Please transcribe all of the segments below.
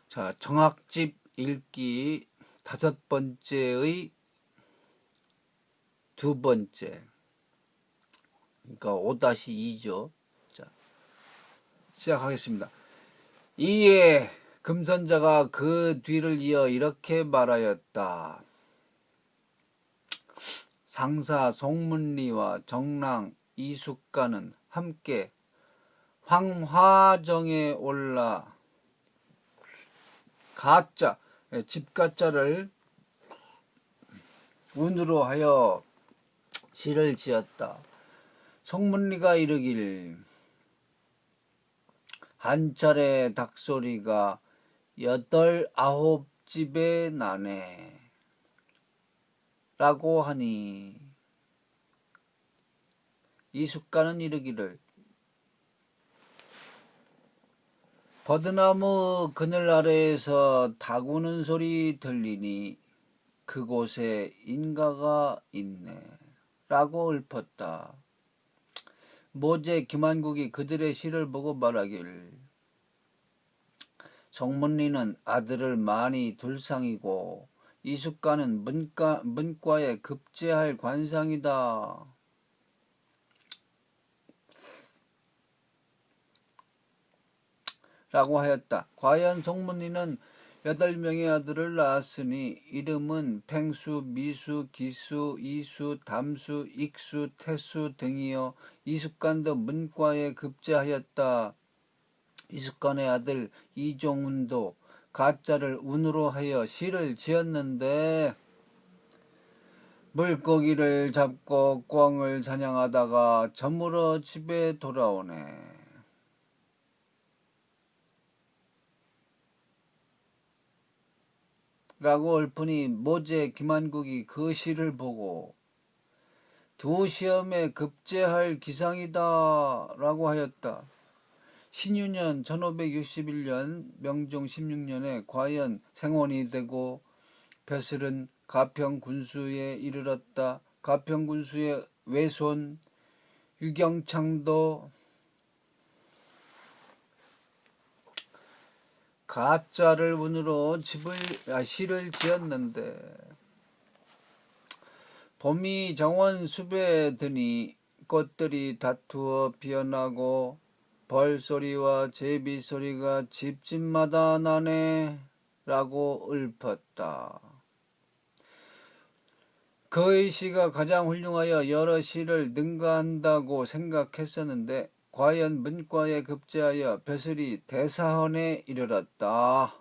자, 정학집 읽기 5번째의 2번째. 그러니까 5-2죠. 자, 시작하겠습니다. 이에 금선자가 그 뒤를 이어 이렇게 말하였다. 상사 송문리와 정랑 이숙가는 함께 황화정에 올라 가짜, 집가짜를 운으로 하여 시를 지었다. 송문리가 이르길 한 차례 닭소리가 8-9집에 나네 라고 하니 이숙가는 이르기를 버드나무 그늘 아래에서 닭 우는 소리 들리니 그곳에 인가가 있네 라고 읊었다. 모제 김한국이 그들의 시를 보고 말하길 송문리는 아들을 많이 둘 상이고 이숙가는 문과에 급제할 관상이다. 라고 하였다. 과연 송문리는 8명의 아들을 낳았으니 이름은 팽수, 미수, 기수, 이수, 담수, 익수, 태수 등이요. 이숙간도 문과에 급제하였다. 이숙간의 아들 이종훈도 가짜를 운으로 하여 시를 지었는데 물고기를 잡고 꿩을 사냥하다가 저물어 집에 돌아오네. 라고 읊으니 모제 김한국이 그 시를 보고 두 시험에 급제할 기상이다 라고 하였다. 신유년 1561년 명종 16년에 과연 생원이 되고 벼슬은 가평군수에 이르렀다. 가평군수의 외손 유경창도 가짜를 운으로 시를 지었는데 봄이 정원 숲에 드니 꽃들이 다투어 피어나고 벌소리와 제비소리가 집집마다 나네 라고 읊었다. 그의 시가 가장 훌륭하여 여러 시를 능가한다고 생각했었는데 과연 문과에 급제하여 벼슬이 대사헌에 이르렀다.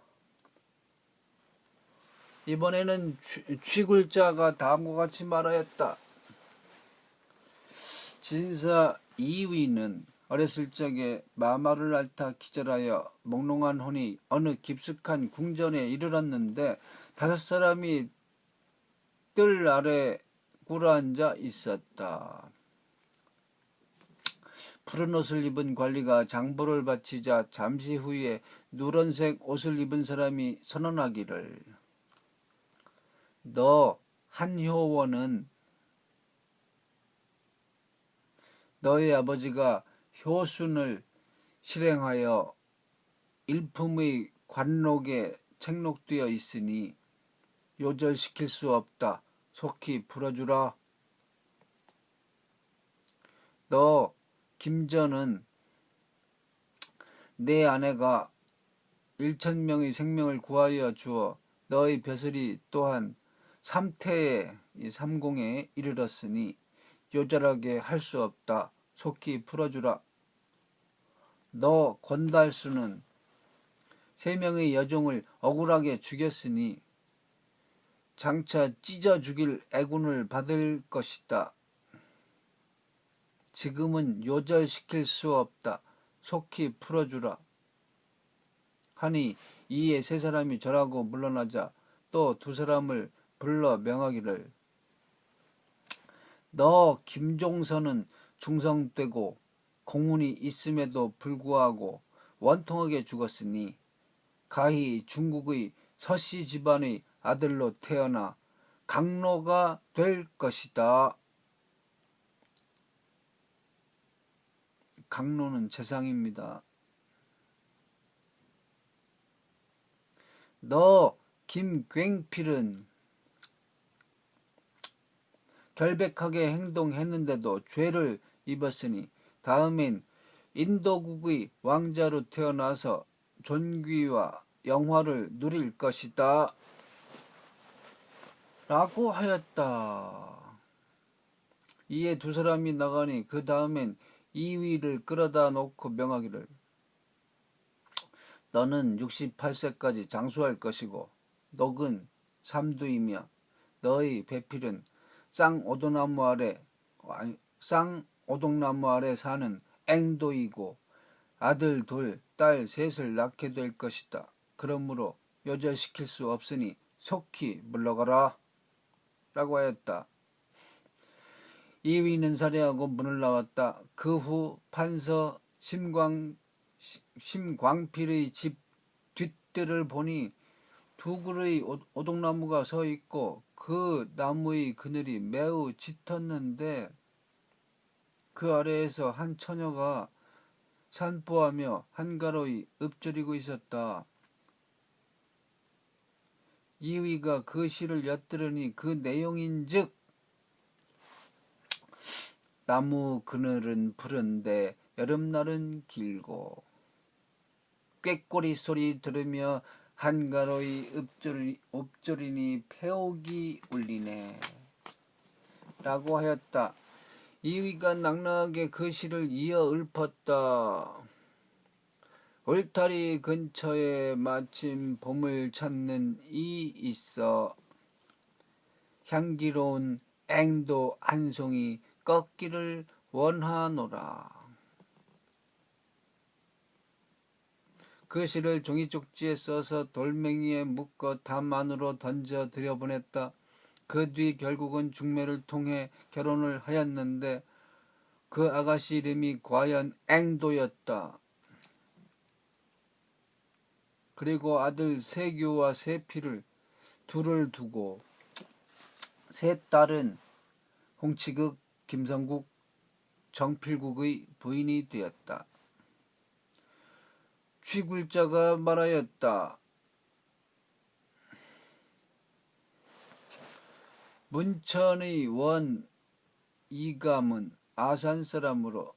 이번에는 취글자가 다음과 같이 말하였다. 진사 이위는 어렸을 적에 마마를 앓다 기절하여 몽롱한 혼이 어느 깊숙한 궁전에 이르렀는데 5사람이 뜰 아래 꿇어앉아 있었다. 푸른 옷을 입은 관리가 장보를 바치자 잠시 후에 누런색 옷을 입은 사람이 선언하기를 너 한효원은 너의 아버지가 효순을 실행하여 일품의 관록에 책록되어 있으니 요절시킬 수 없다. 속히 풀어주라. 너 김전은 내 아내가 1,000명의 생명을 구하여 주어 너의 벼슬이 또한 3태에 30에 이르렀으니 요절하게 할 수 없다. 속히 풀어주라. 너 권달수는 3명의 여종을 억울하게 죽였으니 장차 찢어 죽일 애군을 받을 것이다. 지금은 요절시킬 수 없다. 속히 풀어주라. 하니 이에 3사람이 절하고 물러나자 또 2사람을 불러 명하기를 너 김종선은 중성되고 공훈이 있음에도 불구하고 원통하게 죽었으니 가히 중국의 서씨 집안의 아들로 태어나 강로가 될 것이다. 강로는 재상입니다. 너 김굉필은 결백하게 행동했는데도 죄를 입었으니 다음엔 인도국의 왕자로 태어나서 존귀와 영화를 누릴 것이다. 라고 하였다. 이에 두 사람이 나가니 그 다음엔 이위를 끌어다 놓고 명하기를 너는 68세까지 장수할 것이고 녹은 삼두이며 너의 배필은 쌍오동나무 아래 사는 앵도이고 아들 둘, 딸 셋을 낳게 될 것이다. 그러므로 요절시킬 수 없으니 속히 물러가라. 라고 하였다. 이위는 살해하고 문을 나왔다. 그 후 판서 심광필의 집 뒷뜰을 보니 두 그루의 오동나무가 서 있고 그 나무의 그늘이 매우 짙었는데 그 아래에서 한 처녀가 산보하며 한가로이 읊조리고 있었다. 이위가 그 시를 엿들으니 그 내용인즉 나무 그늘은 푸른데 여름날은 길고 꾀꼬리 소리 들으며 한가로이 읊조리니 패옥이 울리네. 라고 하였다. 이위가 낭랑하게 그 시를 이어 읊었다. 울타리 근처에 마침 봄을 찾는 이 있어 향기로운 앵도 한 송이 꺾기를 원하노라. 그 시를 종이쪽지에 써서 돌멩이에 묶어 담 안으로 던져 들여보냈다. 그 뒤 결국은 중매를 통해 결혼을 하였는데 그 아가씨 이름이 과연 앵도였다. 그리고 아들 세규와 세필을 둘을 두고 세 딸은 홍치극, 김성국, 정필국의 부인이 되었다. 취굴자가 말하였다. 문천의 원 이감은 아산 사람으로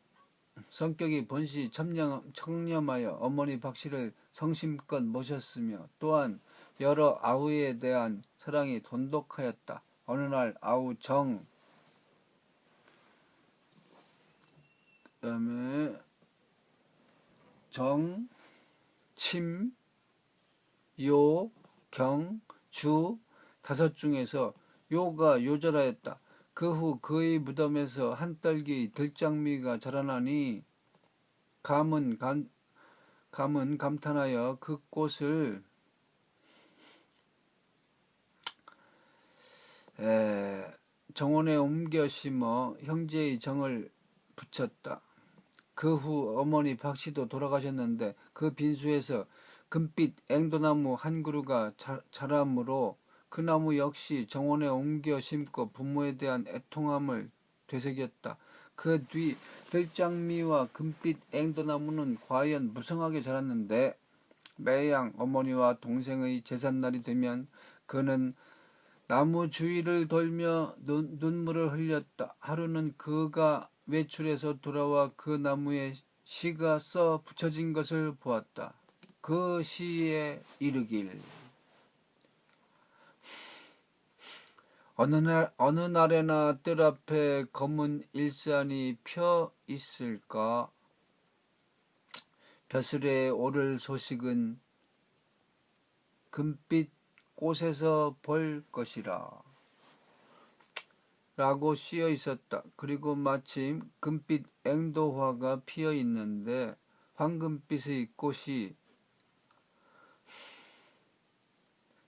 성격이 본시 청렴하여 어머니 박씨를 성심껏 모셨으며 또한 여러 아우에 대한 사랑이 돈독하였다. 어느 날 아우 그다음에 정, 침, 요, 경, 주 다섯 중에서 요가 요절하였다. 그 후 그의 무덤에서 한떨기 들장미가 자라나니 감은 감탄하여 그 꽃을 정원에 옮겨 심어 형제의 정을 붙였다. 그 후 어머니 박씨도 돌아가셨는데 그 빈수에서 금빛 앵도나무 한 그루가 자라므로 그 나무 역시 정원에 옮겨 심고 부모에 대한 애통함을 되새겼다. 그 뒤 들장미와 금빛 앵도나무는 과연 무성하게 자랐는데 매양 어머니와 동생의 제삿날이 되면 그는 나무 주위를 돌며 눈물을 흘렸다. 하루는 그가 외출해서 돌아와 그 나무에 시가 써 붙여진 것을 보았다. 그 시에 이르길 어느 날에나 뜰 앞에 검은 일산이 펴 있을까? 벼슬에 오를 소식은 금빛 꽃에서 볼 것이라. 라고 쓰여 있었다. 그리고 마침 금빛 앵도화가 피어 있는데 황금빛의 꽃이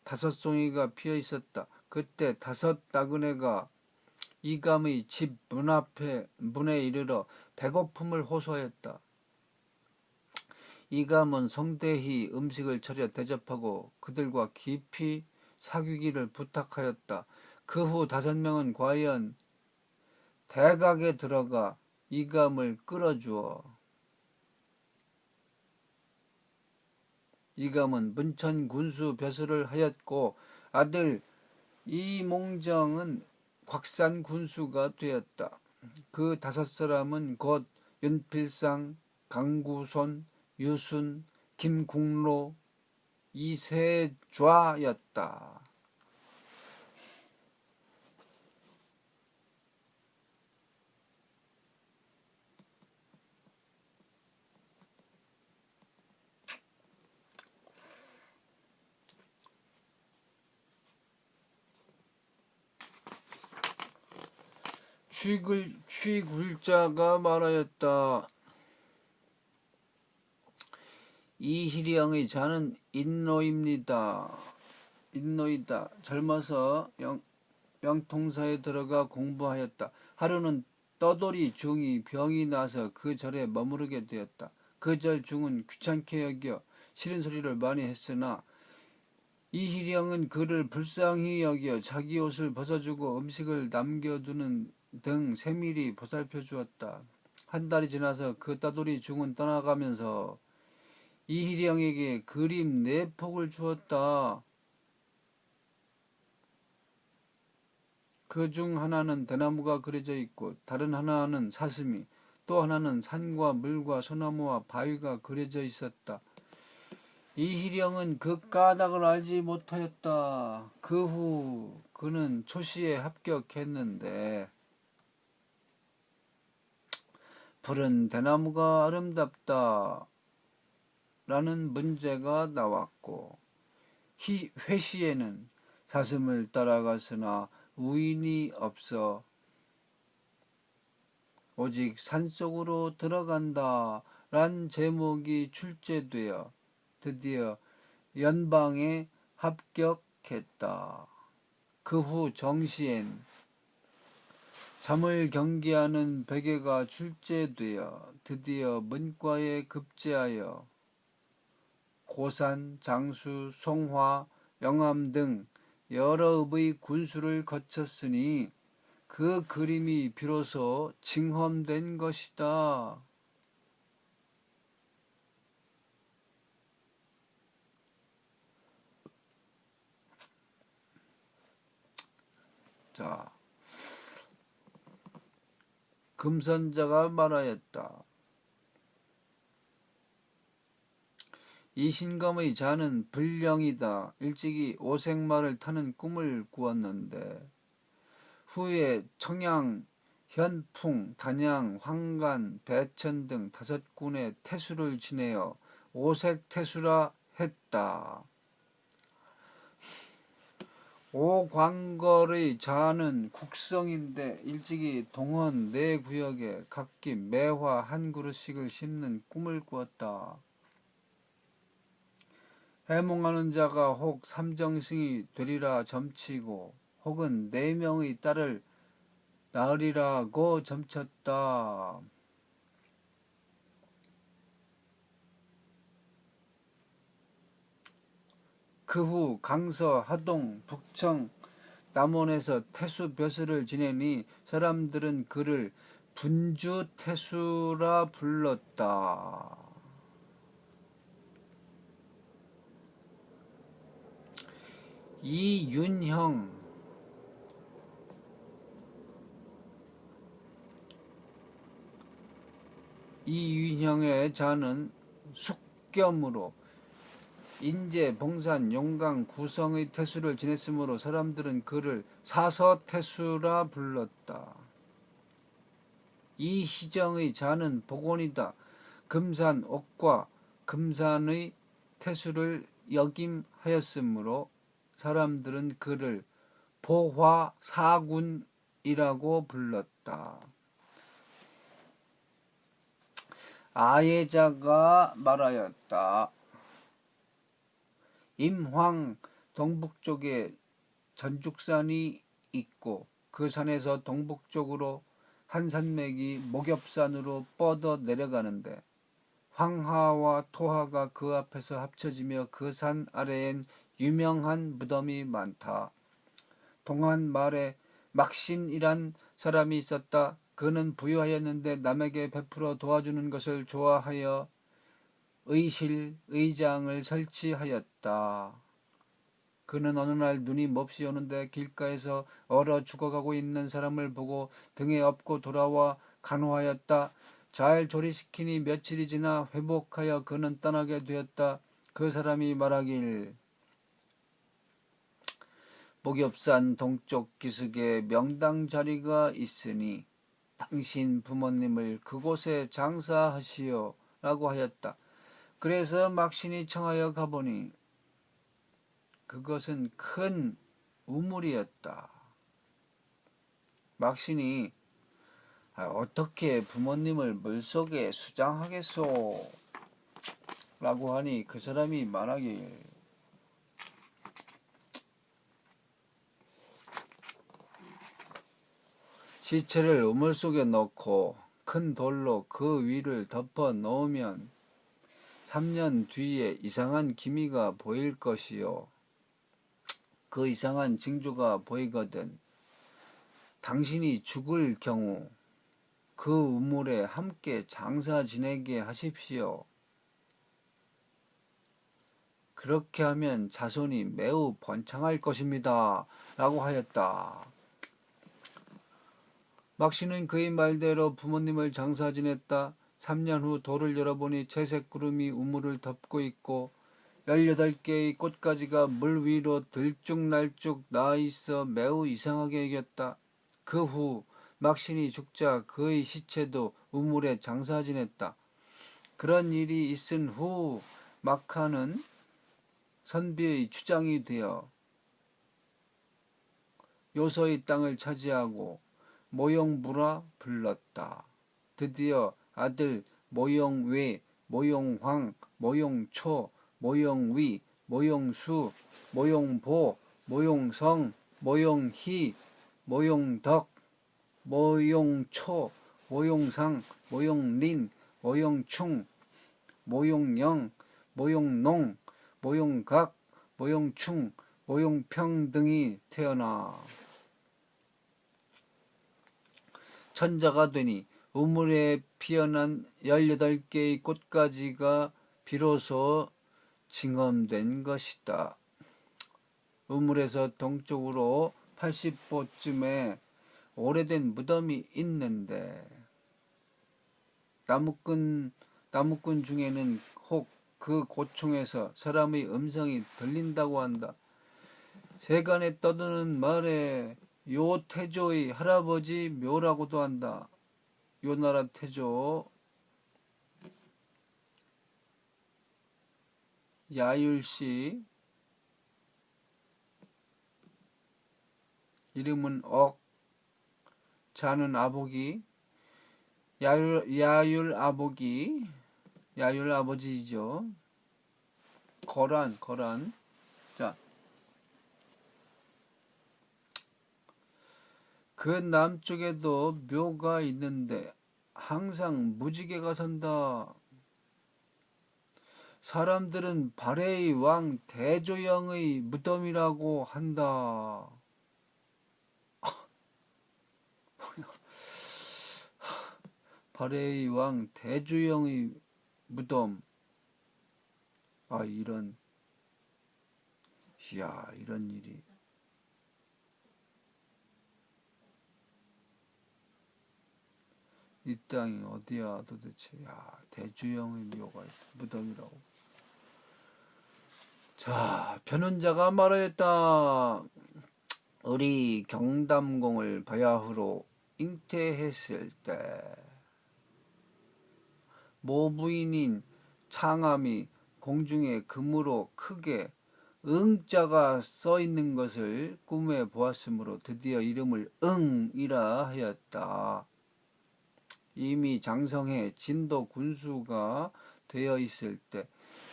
5송이가 피어 있었다. 그때 5 나그네가 이감의 집 문에 이르러 배고픔을 호소하였다. 이감은 성대히 음식을 차려 대접하고 그들과 깊이 사귀기를 부탁하였다. 그 후 5명은 과연 대각에 들어가 이감을 끌어주어 이감은 문천 군수 벼슬을 하였고 아들 이몽정은 곽산 군수가 되었다. 그 5사람은 곧 윤필상, 강구손, 유순, 김국로, 이세좌였다. 취굴자가 말하였다. 이희령의 자는 인노이다. 젊어서 영통사에 들어가 공부하였다. 하루는 떠돌이 중이 병이 나서 그 절에 머무르게 되었다. 그 절 중은 귀찮게 여겨 싫은 소리를 많이 했으나 이희령은 그를 불쌍히 여겨 자기 옷을 벗어주고 음식을 남겨두는 등 세밀히 보살펴 주었다. 한 달이 지나서 그 떠돌이 중은 떠나가면서 이희령에게 그림 4폭을 주었다. 그 중 하나는 대나무가 그려져 있고 다른 하나는 사슴이, 또 하나는 산과 물과 소나무와 바위가 그려져 있었다. 이희령은 그 까닭을 알지 못하였다. 그 후 그는 초시에 합격했는데 푸른 대나무가 아름답다 라는 문제가 나왔고 회시에는 사슴을 따라갔으나 우인이 없어 오직 산속으로 들어간다 란 제목이 출제되어 드디어 연방에 합격했다. 그 후 정시엔 잠을 경계하는 베개가 출제되어 드디어 문과에 급제하여 고산, 장수, 송화, 영암 등 여러 읍의 군수를 거쳤으니 그 그림이 비로소 징험된 것이다. 자, 금선자가 말하였다. 이신검의 자는 불령이다. 일찍이 오색말을 타는 꿈을 꾸었는데 후에 청양, 현풍, 단양, 황간, 배천 등 5군의 태수를 지내어 오색태수라 했다. 오광걸의 자는 국성인데 일찍이 동원 4구역에 각기 매화 1그루씩을 심는 꿈을 꾸었다. 해몽하는 자가 혹 삼정승이 되리라 점치고 혹은 4명의 딸을 낳으리라고 점쳤다. 그 후 강서, 하동, 북청, 남원에서 태수 벼슬을 지내니 사람들은 그를 분주태수라 불렀다. 이윤형의 자는 숙겸으로 인제, 봉산, 용강, 구성의 태수를 지냈으므로 사람들은 그를 사서태수라 불렀다. 이희정의 자는 복원이다. 금산, 옥과 금산의 태수를 역임하였으므로 사람들은 그를 보화사군이라고 불렀다. 아예자가 말하였다. 임황 동북쪽에 전죽산이 있고 그 산에서 동북쪽으로 한 산맥이 목엽산으로 뻗어 내려가는데 황하와 토하가 그 앞에서 합쳐지며 그 산 아래엔 유명한 무덤이 많다. 동한 말에 막신이란 사람이 있었다. 그는 부유하였는데 남에게 베풀어 도와주는 것을 좋아하여 의장을 설치하였다. 그는 어느 날 눈이 몹시 오는데 길가에서 얼어 죽어가고 있는 사람을 보고 등에 업고 돌아와 간호하였다. 잘 조리시키니 며칠이 지나 회복하여 그는 떠나게 되었다. 그 사람이 말하길, 목엽산 동쪽 기슭에 명당 자리가 있으니 당신 부모님을 그곳에 장사하시오 라고 하였다. 그래서 막신이 청하여 가보니 그것은 큰 우물이었다. 막신이 어떻게 부모님을 물속에 수장하겠소? 라고 하니 그 사람이 말하길, 시체를 우물 속에 넣고 큰 돌로 그 위를 덮어 놓으면 3년 뒤에 이상한 기미가 보일 것이요. 그 이상한 징조가 보이거든 당신이 죽을 경우 그 우물에 함께 장사 지내게 하십시오. 그렇게 하면 자손이 매우 번창할 것입니다. 라고 하였다. 막신은 그의 말대로 부모님을 장사 지냈다. 3년 후 돌을 열어보니 채색 구름이 우물을 덮고 있고 18개의 꽃가지가 물 위로 들쭉날쭉 나와 있어 매우 이상하게 여겼다. 그 후 막신이 죽자 그의 시체도 우물에 장사 지냈다. 그런 일이 있은 후 마카는 선비의 추장이 되어 요서의 땅을 차지하고 모용부라 불렀다. 드디어 아들 모용외, 모용황, 모용초, 모용위, 모용수, 모용보, 모용성, 모용희, 모용덕, 모용초, 모용상, 모용린, 모용충, 모용영, 모용농, 모용각, 모용충, 모용평 등이 태어나 천자가 되니 우물에 피어난 18개의 꽃가지가 비로소 징엄된 것이다. 우물에서 동쪽으로 80보쯤에 오래된 무덤이 있는데 나무꾼 중에는 혹 그 고총에서 사람의 음성이 들린다고 한다. 세간에 떠드는 말에 요 태조의 할아버지 묘라고도 한다. 요 나라 태조 야율씨 이름은 억, 자는 아보기, 야율 아버지죠. 거란. 자, 그 남쪽에도 묘가 있는데 항상 무지개가 선다. 사람들은 발해의 왕 대조영의 무덤이라고 한다. 발해의 왕 대조영의 무덤. 이런 일이. 이 땅이 어디야 도대체. 대조영의 묘가 무덤이라고. 자, 변운자가 말하였다. 우리 경담공을 바야흐로 잉태했을 때 모부인인 창암이 공중에 금으로 크게 응자가 써있는 것을 꿈에 보았으므로 드디어 이름을 응이라 하였다. 이미 장성해 진도 군수가 되어 있을 때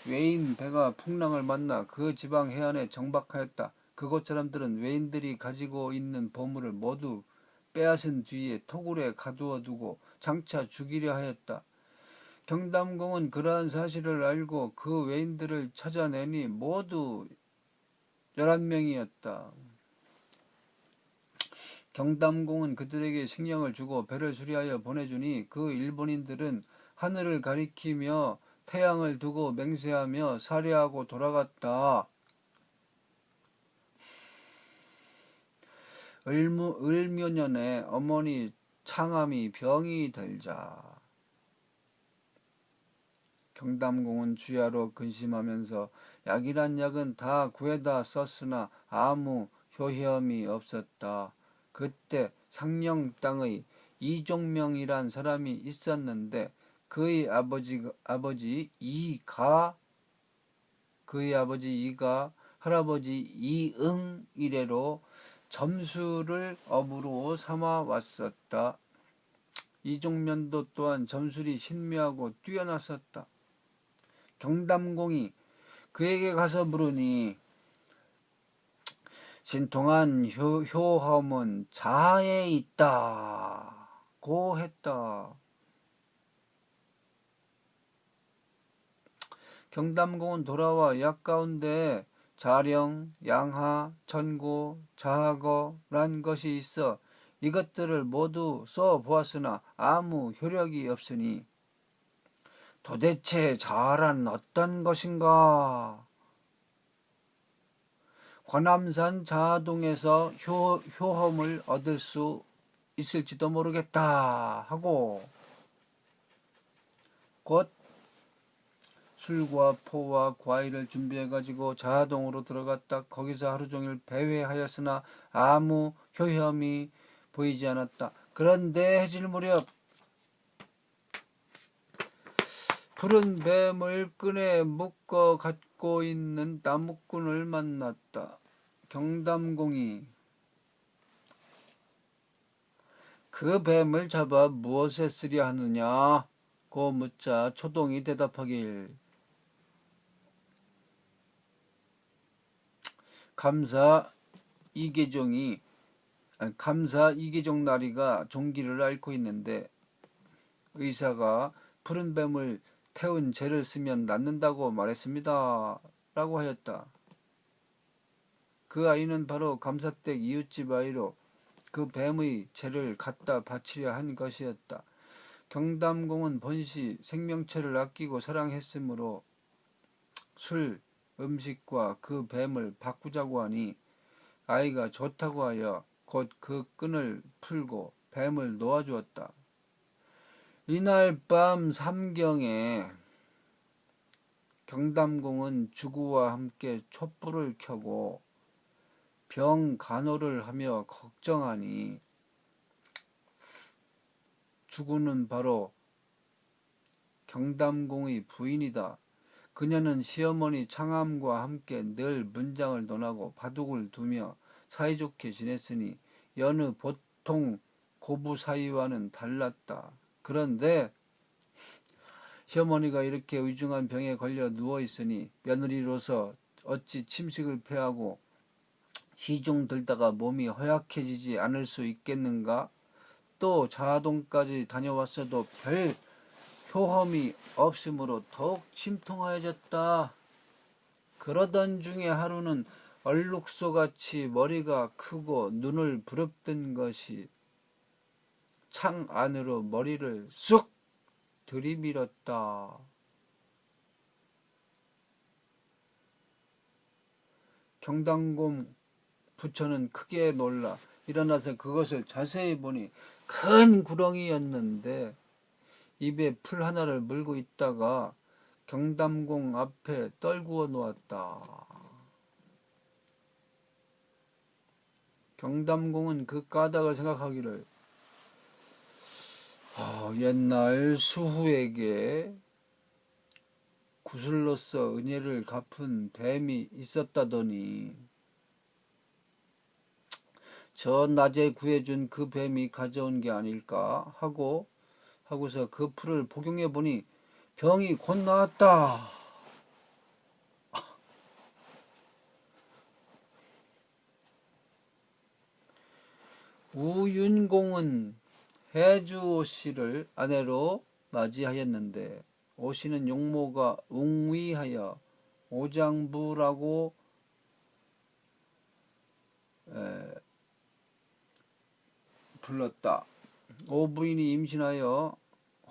외인 배가 풍랑을 만나 그 지방 해안에 정박하였다. 그곳 사람들은 외인들이 가지고 있는 보물을 모두 빼앗은 뒤에 토굴에 가두어 두고 장차 죽이려 하였다. 경담공은 그러한 사실을 알고 그 외인들을 찾아내니 모두 11명이었다. 경담공은 그들에게 식량을 주고 배를 수리하여 보내주니 그 일본인들은 하늘을 가리키며 태양을 두고 맹세하며 살해하고 돌아갔다. 을묘년에 어머니 창암이 병이 들자 경담공은 주야로 근심하면서 약이란 약은 다 구해다 썼으나 아무 효험이 없었다. 그때 상령 땅의 이종명이란 사람이 있었는데 그의 아버지 이가 할아버지 이응 이래로 점술을 업으로 삼아 왔었다. 이종면도 또한 점술이 신묘하고 뛰어났었다. 경담공이 그에게 가서 물으니 신통한 효험은 자아에 있다고 했다. 경담공은 돌아와 약 가운데 자령, 양하, 천고, 자하거란 것이 있어 이것들을 모두 써보았으나 아무 효력이 없으니 도대체 자아란 어떤 것인가? 관암산 자하동에서 효험을 얻을 수 있을지도 모르겠다 하고 곧 술과 포와 과일을 준비해가지고 자하동으로 들어갔다. 거기서 하루 종일 배회하였으나 아무 효험이 보이지 않았다. 그런데 해질 무렵 푸른 뱀을 끈에 묶어 갖고 있는 나무꾼을 만났다. 경담공이 그 뱀을 잡아 무엇에 쓰려 하느냐고 묻자 초동이 대답하길 감사 이계종 나리가 종기를 앓고 있는데 의사가 푸른 뱀을 태운 재를 쓰면 낫는다고 말했습니다. 라고 하였다. 그 아이는 바로 감사댁 이웃집 아이로 그 뱀의 재를 갖다 바치려 한 것이었다. 경담공은 본시 생명체를 아끼고 사랑했으므로 술, 음식과 그 뱀을 바꾸자고 하니 아이가 좋다고 하여 곧 그 끈을 풀고 뱀을 놓아주었다. 이날 밤 삼경에 경담공은 주구와 함께 촛불을 켜고 병 간호를 하며 걱정하니 주구는 바로 경담공의 부인이다. 그녀는 시어머니 창암과 함께 늘 문장을 논하고 바둑을 두며 사이좋게 지냈으니 여느 보통 고부 사이와는 달랐다. 그런데 시어머니가 이렇게 위중한 병에 걸려 누워있으니 며느리로서 어찌 침식을 패하고 시중 들다가 몸이 허약해지지 않을 수 있겠는가? 또 자하동까지 다녀왔어도 별 효험이 없으므로 더욱 침통하여졌다. 그러던 중에 하루는 얼룩소같이 머리가 크고 눈을 부릅뜬 것이 창 안으로 머리를 쑥 들이밀었다. 경담공 부처는 크게 놀라 일어나서 그것을 자세히 보니 큰 구렁이였는데 입에 풀 하나를 물고 있다가 경담공 앞에 떨구어 놓았다. 경담공은 그 까닭을 생각하기를 옛날 수후에게 구슬로서 은혜를 갚은 뱀이 있었다더니 저 낮에 구해준 그 뱀이 가져온 게 아닐까 하고서 그 풀을 복용해 보니 병이 곧 나았다. 우윤공은 해주 오씨를 아내로 맞이하였는데 오씨는 용모가 웅위하여 오장부라고 불렀다. 오부인이 임신하여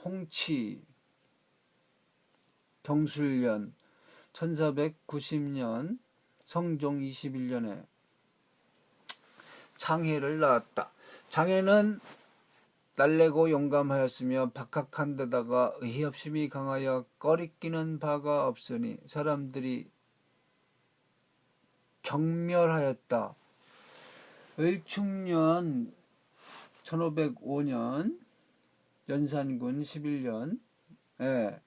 홍치 경술년 1490년 성종 21년에 장해를 낳았다. 장해는 날래고 용감하였으며 박학한 데다가 의협심이 강하여 꺼리끼는 바가 없으니 사람들이 경멸하였다. 을충년 1505년 연산군 11년에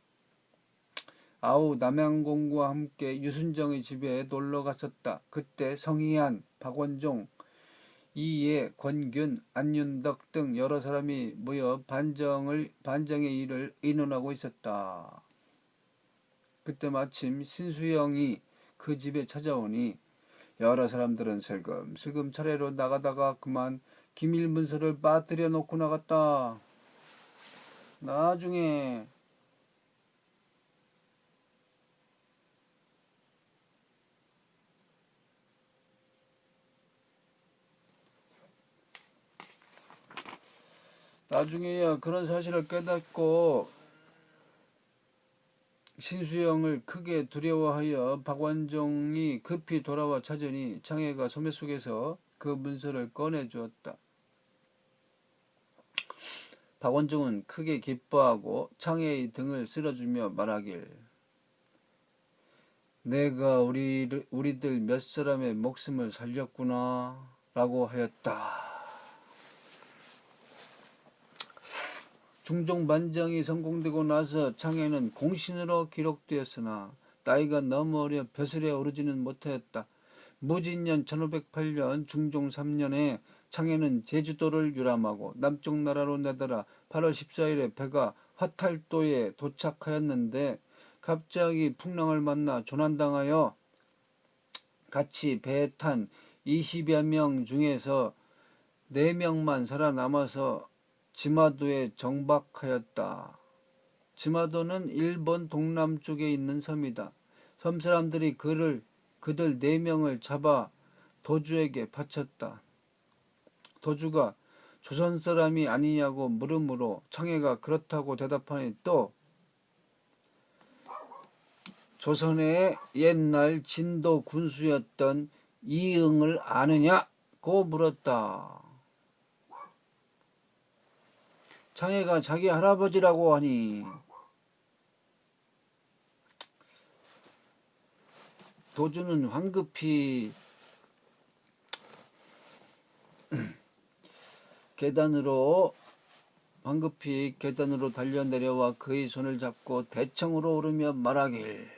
아우 남양공과 함께 유순정의 집에 놀러 갔었다. 그때 성희안, 박원종, 이예, 권균, 안윤덕 등 여러 사람이 모여 반정의 일을 의논하고 있었다. 그때 마침 신수영이 그 집에 찾아오니 여러 사람들은 슬금슬금 차례로 나가다가 그만 기밀문서를 빠뜨려 놓고 나갔다. 나중에 나중에야 그런 사실을 깨닫고 신수영을 크게 두려워하여 박완종이 급히 돌아와 찾으니 장해가 소매 속에서 그 문서를 꺼내 주었다. 박원종은 크게 기뻐하고 장해의 등을 쓸어주며 말하길, 내가 우리들 몇 사람의 목숨을 살렸구나 라고 하였다. 중종 반정이 성공되고 나서 장해는 공신으로 기록되었으나 나이가 너무 어려 벼슬에 오르지는 못하였다. 무진년 1508년 중종 3년에 장해는 제주도를 유람하고 남쪽 나라로 내달아 8월 14일에 배가 화탈도에 도착하였는데 갑자기 풍랑을 만나 조난당하여 같이 배에 탄 20여 명 중에서 4명만 살아남아서 지마도에 정박하였다. 지마도는 일본 동남쪽에 있는 섬이다. 섬 사람들이 그들 4명을 잡아 도주에게 바쳤다. 도주가 조선 사람이 아니냐고 물으므로 장해가 그렇다고 대답하니 또 조선의 옛날 진도 군수였던 이응을 아느냐고 물었다. 장해가 자기 할아버지라고 하니 도주는 황급히 계단으로 달려 내려와 그의 손을 잡고 대청으로 오르며 말하길,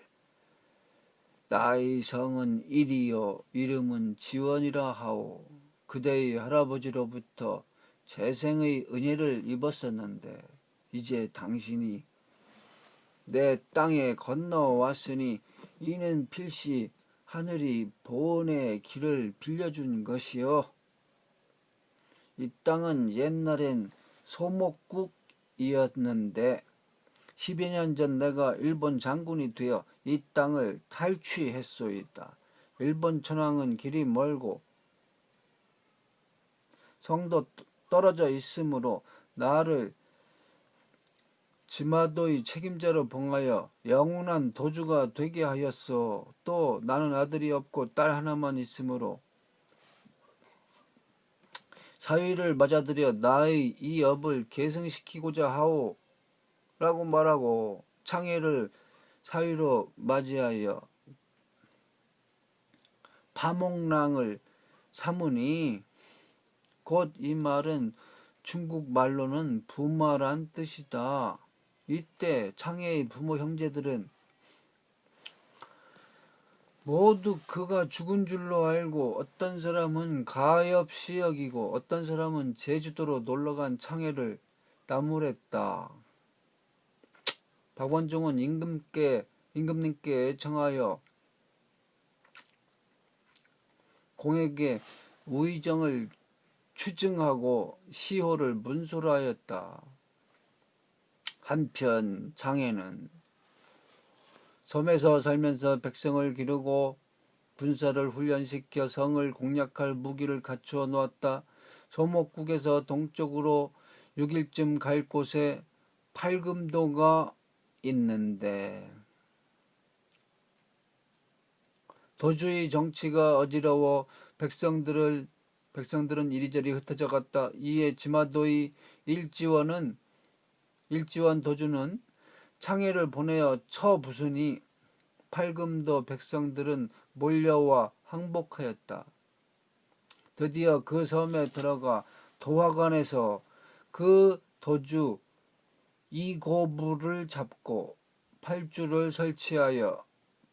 나의 성은 일이요 이름은 지원이라 하오. 그대의 할아버지로부터 재생의 은혜를 입었었는데 이제 당신이 내 땅에 건너왔으니 이는 필시 하늘이 보온의 길을 빌려준 것이요. 이 땅은 옛날엔 소목국이었는데 10여 년 전 내가 일본 장군이 되어 이 땅을 탈취했소이다. 일본 천황은 길이 멀고 성도 떨어져 있으므로 나를 지마도의 책임자로 봉하여 영원한 도주가 되게 하였소. 또 나는 아들이 없고 딸 하나만 있으므로 사위를 맞아들여 나의 이 업을 계승시키고자 하오 라고 말하고 장해를 사위로 맞이하여 파목랑을 삼으니 곧 이 말은 중국 말로는 부마란 뜻이다. 이때 장해의 부모 형제들은 모두 그가 죽은 줄로 알고 어떤 사람은 가엾이 여기고 어떤 사람은 제주도로 놀러간 장해를 나무랬다. 박원종은 임금님께 청하여 공에게 우의정을 추증하고 시호를 문서로 하였다. 한편 장해는 섬에서 살면서 백성을 기르고 군사를 훈련시켜 성을 공략할 무기를 갖추어 놓았다. 소목국에서 동쪽으로 6일쯤 갈 곳에 팔금도가 있는데 도주의 정치가 어지러워 백성들은 이리저리 흩어져 갔다. 이에 지마도의 일지원 도주는 창해를 보내어 처부수니 팔금도 백성들은 몰려와 항복하였다. 드디어 그 섬에 들어가 도화관에서 그 도주 이고부를 잡고 팔주를 설치하여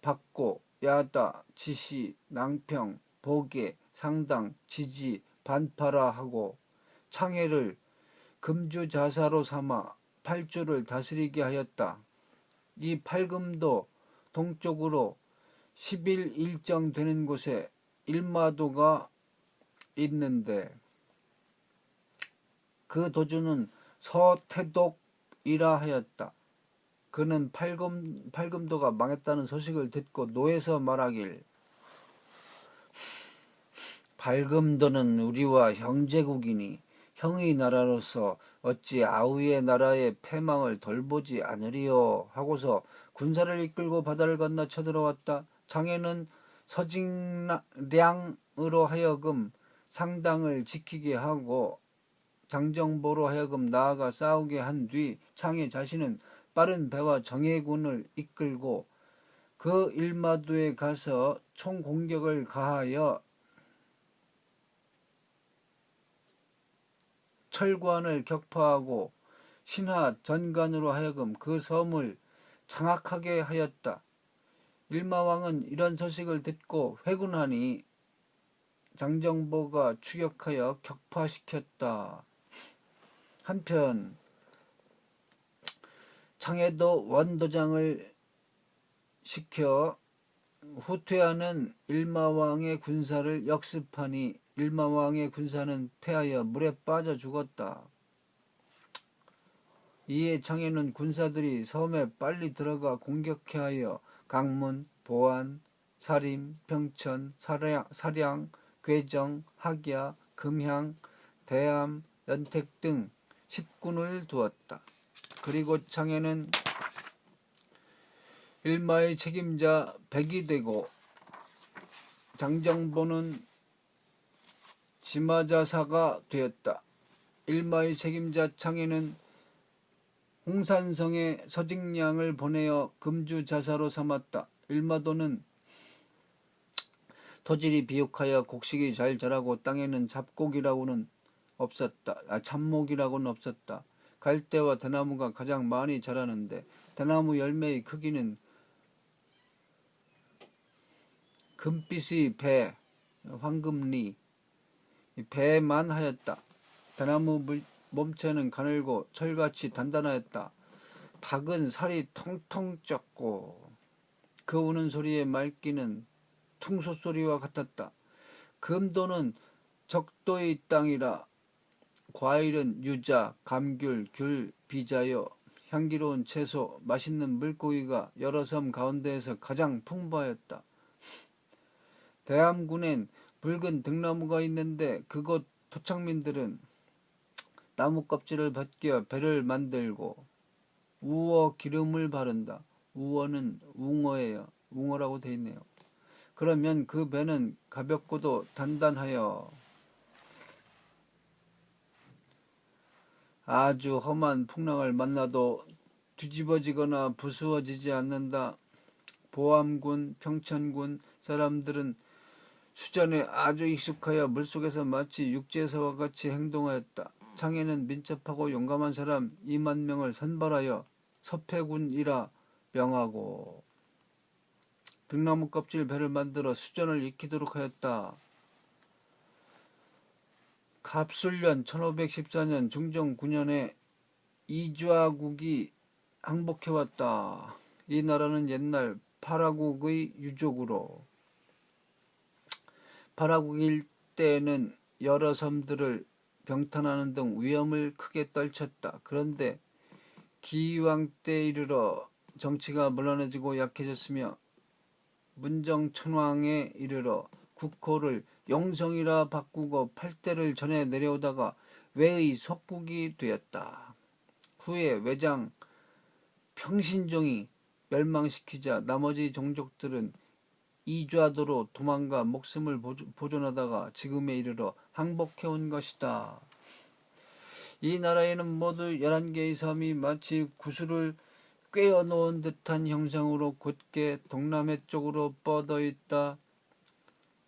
받고 야다, 지시, 낭평, 보계, 상당, 지지, 반파라 하고 창해를 금주자사로 삼아 팔주를 다스리게 하였다. 이 팔금도 동쪽으로 10일 일정 되는 곳에 일마도가 있는데 그 도주는 서태독이라 하였다. 그는 팔금도가 망했다는 소식을 듣고 노에서 말하길 팔금도는 우리와 형제국이니 형의 나라로서 어찌 아우의 나라의 패망을 돌보지 않으리요 하고서 군사를 이끌고 바다를 건너 쳐들어왔다. 장해는 서직량으로 하여금 상당을 지키게 하고 장정보로 하여금 나아가 싸우게 한 뒤 창해 자신은 빠른 배와 정예군을 이끌고 그 일마도에 가서 총공격을 가하여 철관을 격파하고 신하 전관으로 하여금 그 섬을 장악하게 하였다. 일마왕은 이런 소식을 듣고 회군하니 장정보가 추격하여 격파시켰다. 한편 창해도 원도장을 시켜 후퇴하는 일마왕의 군사를 역습하니 일마왕의 군사는 패하여 물에 빠져 죽었다. 이에 창해는 군사들이 섬에 빨리 들어가 공격해 하여 강문, 보안, 사림, 평천, 사량, 괴정, 학야, 금향, 대암, 연택 등 10군을 두었다. 그리고 창해는 일마의 책임자 100이 되고 장정보는 지마자사가 되었다. 일마의 책임자 창해는 홍산성에 서직량을 보내어 금주자사로 삼았다. 일마도는 토질이 비옥하여 곡식이 잘 자라고 땅에는 잡곡이라고는 없었다. 잡목이라고는 없었다. 갈대와 대나무가 가장 많이 자라는데 대나무 열매의 크기는 금빛의 배, 황금리, 배만 하였다. 대나무 몸체는 가늘고 철같이 단단하였다. 닭은 살이 통통 쪘고 그 우는 소리의 맑기는 퉁소소리와 같았다. 금도는 적도의 땅이라 과일은 유자, 감귤, 귤, 비자여 향기로운 채소, 맛있는 물고기가 여러 섬 가운데에서 가장 풍부하였다. 대암군엔 붉은 등나무가 있는데 그곳 토착민들은 나무 껍질을 벗겨 배를 만들고 우어 기름을 바른다. 우어는 웅어예요. 웅어라고 되어 있네요. 그러면 그 배는 가볍고도 단단하여 아주 험한 풍랑을 만나도 뒤집어지거나 부수어지지 않는다. 보암군, 평천군 사람들은 수전에 아주 익숙하여 물속에서 마치 육지에서와 같이 행동하였다. 창해는 민첩하고 용감한 사람 2만 명을 선발하여 서패군이라 명하고 등나무 껍질 배를 만들어 수전을 익히도록 하였다. 갑술년 1514년 중종 9년에 이좌국이 항복해왔다. 이 나라는 옛날 파라국의 유족으로 파라국 일대에는 여러 섬들을 병탄하는 등 위험을 크게 떨쳤다. 그런데 기왕 때 이르러 정치가 문란해지고 약해졌으며 문정천왕에 이르러 국호를 용성이라 바꾸고 팔대를 전해 내려오다가 외의 속국이 되었다. 후에 외장 평신종이 멸망시키자 나머지 종족들은 이좌도로 도망가 목숨을 보존하다가 지금에 이르러 항복해온 것이다. 이 나라에는 모두 11개의 섬이 마치 구슬을 꿰어 놓은 듯한 형상으로 곧게 동남해 쪽으로 뻗어 있다.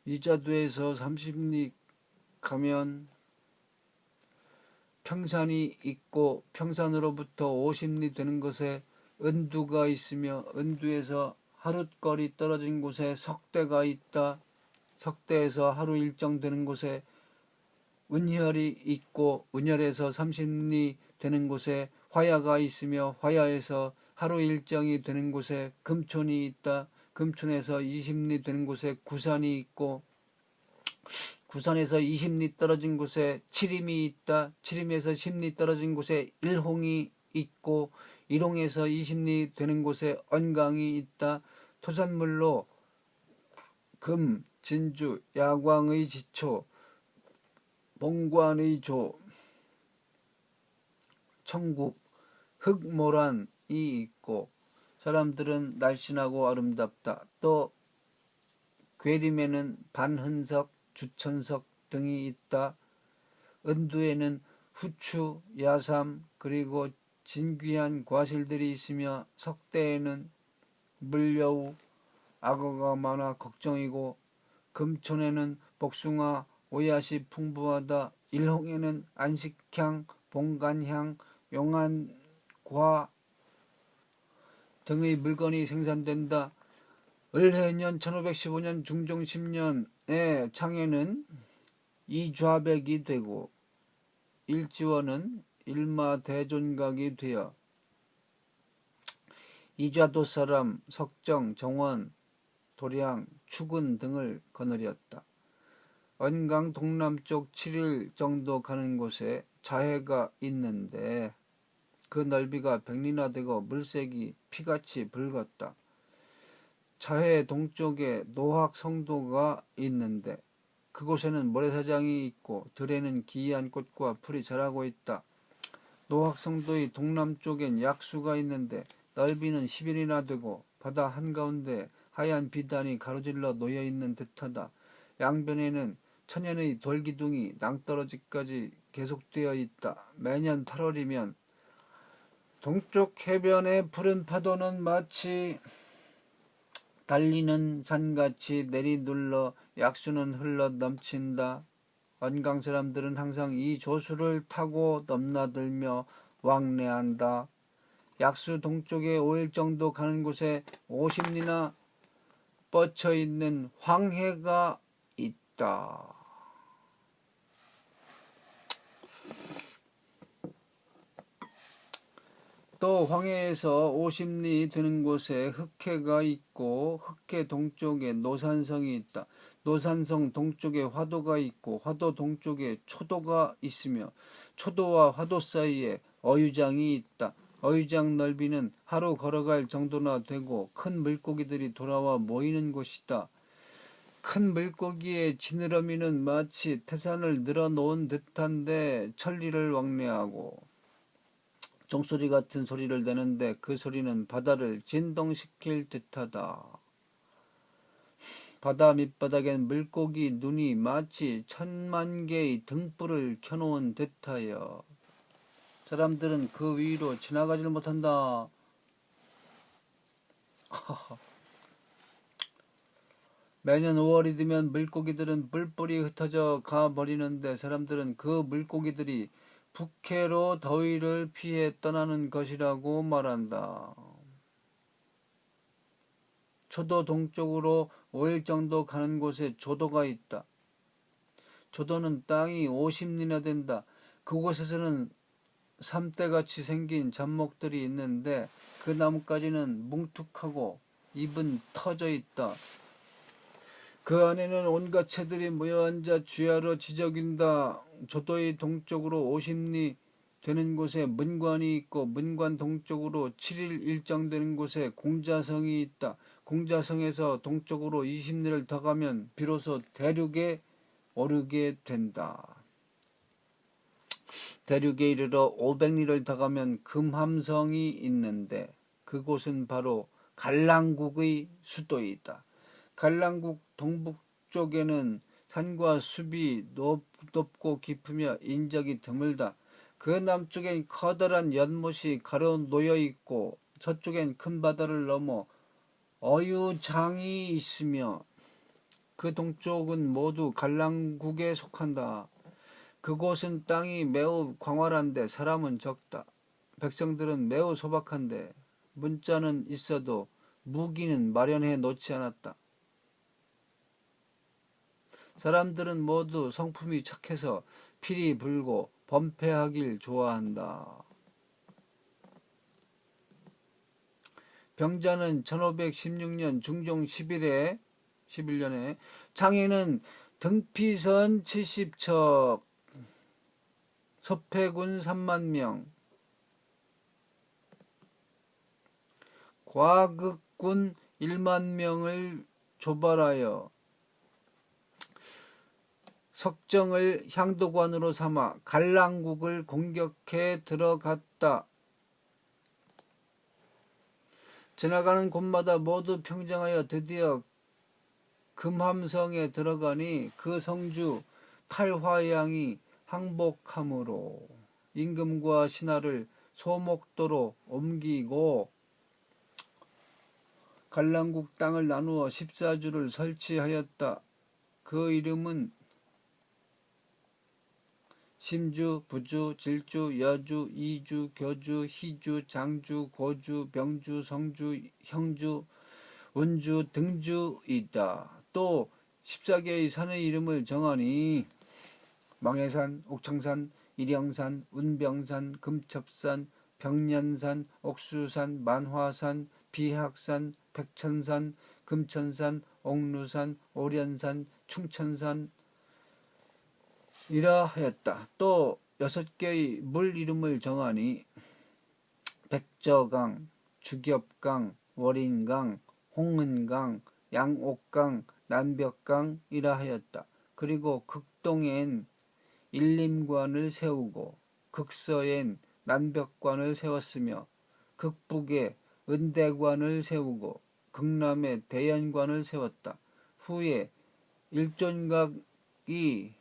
이좌도에서 30리 가면 평산이 있고 평산으로부터 50리 되는 곳에 은두가 있으며 은두에서 하룻거리 떨어진 곳에 석대가 있다. 석대에서 하루 일정 되는 곳에 운혈이 있고 운혈에서 30리 되는 곳에 화야가 있으며 화야에서 하루 일정이 되는 곳에 금촌이 있다. 금촌에서 20리 되는 곳에 구산이 있고 구산에서 20리 떨어진 곳에 칠임이 있다. 칠임에서 10리 떨어진 곳에 일홍이 있고 일홍에서 20리 되는 곳에 언강이 있다. 토산물로 금, 진주, 야광의 지초, 봉관의 조, 천국, 흑모란이 있고 사람들은 날씬하고 아름답다. 또 괴림에는 반흔석, 주천석 등이 있다. 은두에는 후추, 야삼 그리고 진귀한 과실들이 있으며 석대에는 물여우, 악어가 많아 걱정이고 금촌에는 복숭아, 오얏이 풍부하다. 일홍에는 안식향, 봉간향, 용안과 등의 물건이 생산된다. 을해년 1515년 중종 10년에 창에는 이좌백이 되고 일지원은 일마대존각이 되어 이좌도 사람 석정, 정원, 도량, 축은 등을 거느렸다. 언강 동남쪽 7일 정도 가는 곳에 자해가 있는데 그 넓이가 100리나 되고 물색이 피같이 붉었다. 자해 동쪽에 노학 성도가 있는데 그곳에는 모래사장이 있고 들에는 기이한 꽃과 풀이 자라고 있다. 노학 성도의 동남쪽엔 약수가 있는데 넓이는 10일이나 되고 바다 한가운데 하얀 비단이 가로질러 놓여있는 듯하다. 양변에는 천연의 돌기둥이 낭떠러지까지 계속되어 있다. 매년 8월이면 동쪽 해변의 푸른 파도는 마치 달리는 산같이 내리눌러 약수는 흘러 넘친다. 언강 사람들은 항상 이 조수를 타고 넘나들며 왕래한다. 약수 동쪽에 5일 정도 가는 곳에 50리나 뻗쳐 있는 황해가 있다. 또 황해에서 50리 되는 곳에 흑해가 있고 흑해 동쪽에 노산성이 있다. 노산성 동쪽에 화도가 있고 화도 동쪽에 초도가 있으며 초도와 화도 사이에 어유장이 있다. 어유장 넓이는 하루 걸어갈 정도나 되고 큰 물고기들이 돌아와 모이는 곳이다. 큰 물고기의 지느러미는 마치 태산을 늘어놓은 듯한데 천리를 왕래하고 종소리 같은 소리를 내는데 그 소리는 바다를 진동시킬 듯하다. 바다 밑바닥엔 물고기 눈이 마치 10,000개의 등불을 켜놓은 듯하여 사람들은 그 위로 지나가질 못한다. 매년 5월이 되면 물고기들은 뿔뿔이 흩어져 가버리는데 사람들은 그 물고기들이 북해로 더위를 피해 떠나는 것이라고 말한다. 초도 동쪽으로 5일 정도 가는 곳에 조도가 있다. 조도는 땅이 50리나 된다. 그곳에서는 삼대같이 생긴 잡목들이 있는데 그 나뭇가지는 뭉툭하고 잎은 터져 있다. 그 안에는 온갖 새들이 모여 앉아 주야로 지저귀다. 조도의 동쪽으로 50리 되는 곳에 문관이 있고 문관 동쪽으로 7일 일정 되는 곳에 공자성이 있다. 공자성에서 동쪽으로 20리를 더 가면 비로소 대륙에 오르게 된다. 대륙에 이르러 500리를 더 가면 금함성이 있는데 그곳은 바로 갈랑국의 수도이다. 갈란국 동북쪽에는 산과 숲이 높고 깊으며 인적이 드물다. 그 남쪽엔 커다란 연못이 가로놓여 있고 서쪽엔 큰 바다를 넘어 어유장이 있으며 그 동쪽은 모두 갈란국에 속한다. 그곳은 땅이 매우 광활한데 사람은 적다. 백성들은 매우 소박한데 문자는 있어도 무기는 마련해 놓지 않았다. 사람들은 모두 성품이 착해서 필이 불고 범패하길 좋아한다. 병자는 1516년 중종 11년에 장에는 등피선 70척, 서패군 3만 명, 과극군 1만 명을 조발하여 석정을 향도관으로 삼아 갈란국을 공격해 들어갔다. 지나가는 곳마다 모두 평정하여 드디어 금함성에 들어가니 그 성주 탈화양이 항복함으로 임금과 신하를 소목도로 옮기고 갈란국 땅을 나누어 14주를 설치하였다. 그 이름은 심주, 부주, 질주, 여주, 이주, 교주, 희주, 장주, 고주, 병주, 성주, 형주, 운주, 등주이다. 또 14개의 산의 이름을 정하니 망해산, 옥청산, 일영산, 운병산, 금첩산, 병년산, 옥수산, 만화산, 비학산, 백천산, 금천산, 옥루산, 오련산, 충천산 이라 하였다. 또 6개의 물 이름을 정하니 백저강, 주겹강, 월인강, 홍은강, 양옥강, 난벽강이라 하였다. 그리고 극동엔 일림관을 세우고 극서엔 난벽관을 세웠으며 극북에 은대관을 세우고 극남에 대연관을 세웠다. 후에 일존각이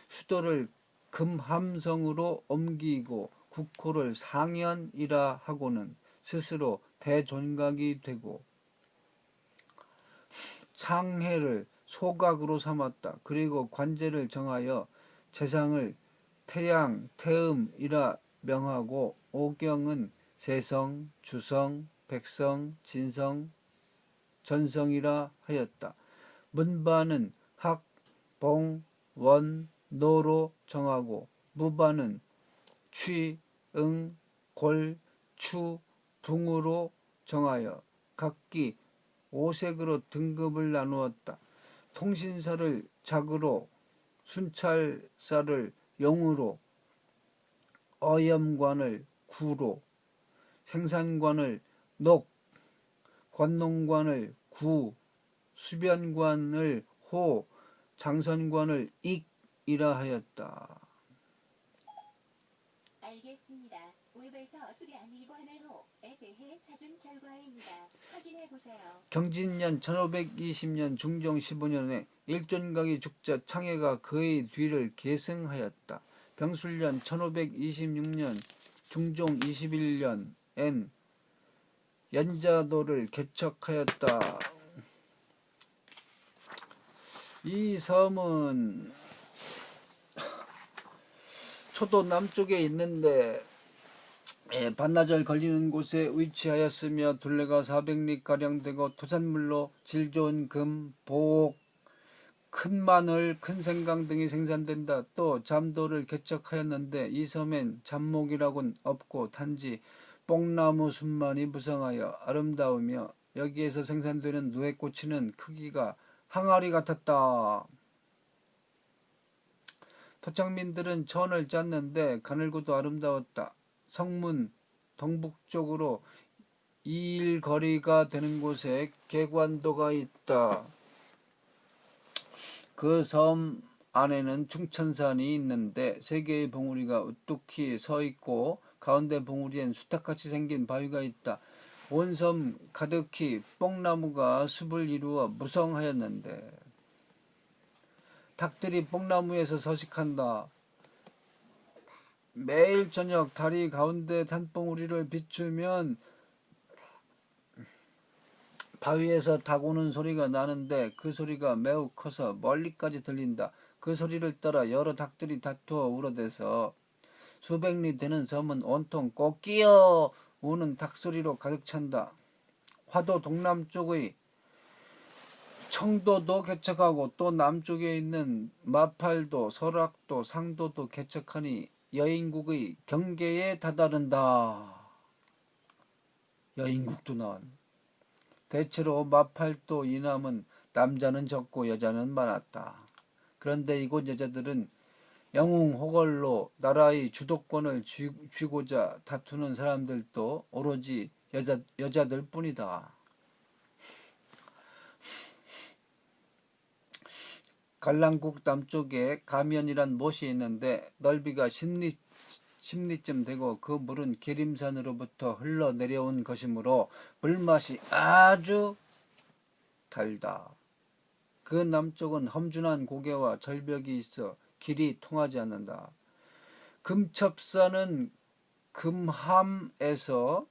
수도를 금함성으로 옮기고 국호를 상현이라 하고는 스스로 대존각이 되고 창해를 소각으로 삼았다. 그리고 관제를 정하여 재상을 태양, 태음이라 명하고 오경은 세성, 주성, 백성, 진성, 전성이라 하였다. 문반은 학, 봉, 원, 노로 정하고 무반은 취, 응, 골, 추, 붕으로 정하여 각기 5색으로 등급을 나누었다. 통신사를 작으로, 순찰사를 용으로, 어염관을 구로, 생산관을 녹, 관농관을 구, 수변관을 호, 장선관을 익이라 하였다. 알겠습니다. 웹에서 수량 1관을 대해 찾은 결과입니다. 확인해 보세요. 경진년 1520년 중종 15년에 일존각이 죽자 창해가 그의 뒤를 계승하였다. 병술년 1526년 중종 21년엔 연자도를 개척하였다. 이 섬은 초도 남쪽에 있는데 반나절 걸리는 곳에 위치하였으며 둘레가 400리가량 되고 토산물로 질 좋은 금, 복, 큰 마늘, 큰 생강 등이 생산된다. 또 잠도를 개척하였는데 이 섬엔 잠목이라곤 없고 단지 뽕나무 숲만이 무성하여 아름다우며 여기에서 생산되는 누에꼬치는 크기가 항아리 같았다. 토착민들은 전을 짰는데 가늘고도 아름다웠다. 성문 동북쪽으로 2일 거리가 되는 곳에 개관도가 있다. 그 섬 안에는 충천산이 있는데 3개의 봉우리가 우뚝히 서 있고 가운데 봉우리엔 수탉같이 생긴 바위가 있다. 온 섬 가득히 뽕나무가 숲을 이루어 무성하였는데 닭들이 뽕나무에서 서식한다. 매일 저녁 다리 가운데 단봉우리를 비추면 바위에서 닭 오는 소리가 나는데 그 소리가 매우 커서 멀리까지 들린다. 그 소리를 따라 여러 닭들이 다투어 울어대서 수백 리 되는 섬은 온통 꼬끼어 우는 닭소리로 가득 찬다. 화도 동남쪽의 청도도 개척하고 또 남쪽에 있는 마팔도 설악도 상도도 개척하니 여인국의 경계에 다다른다. 여인국도 나왔네. 대체로 마팔도 이남은 남자는 적고 여자는 많았다. 그런데 이곳 여자들은 영웅호걸로 나라의 주도권을 쥐고자 다투는 사람들도 오로지 여자들 뿐이다. 갈랑국 남쪽에 가면이란 못이 있는데 넓이가 10리쯤 되고 그 물은 계림산으로부터 흘러내려온 것이므로 물맛이 아주 달다. 그 남쪽은 험준한 고개와 절벽이 있어 길이 통하지 않는다. 금첩산은 금함에서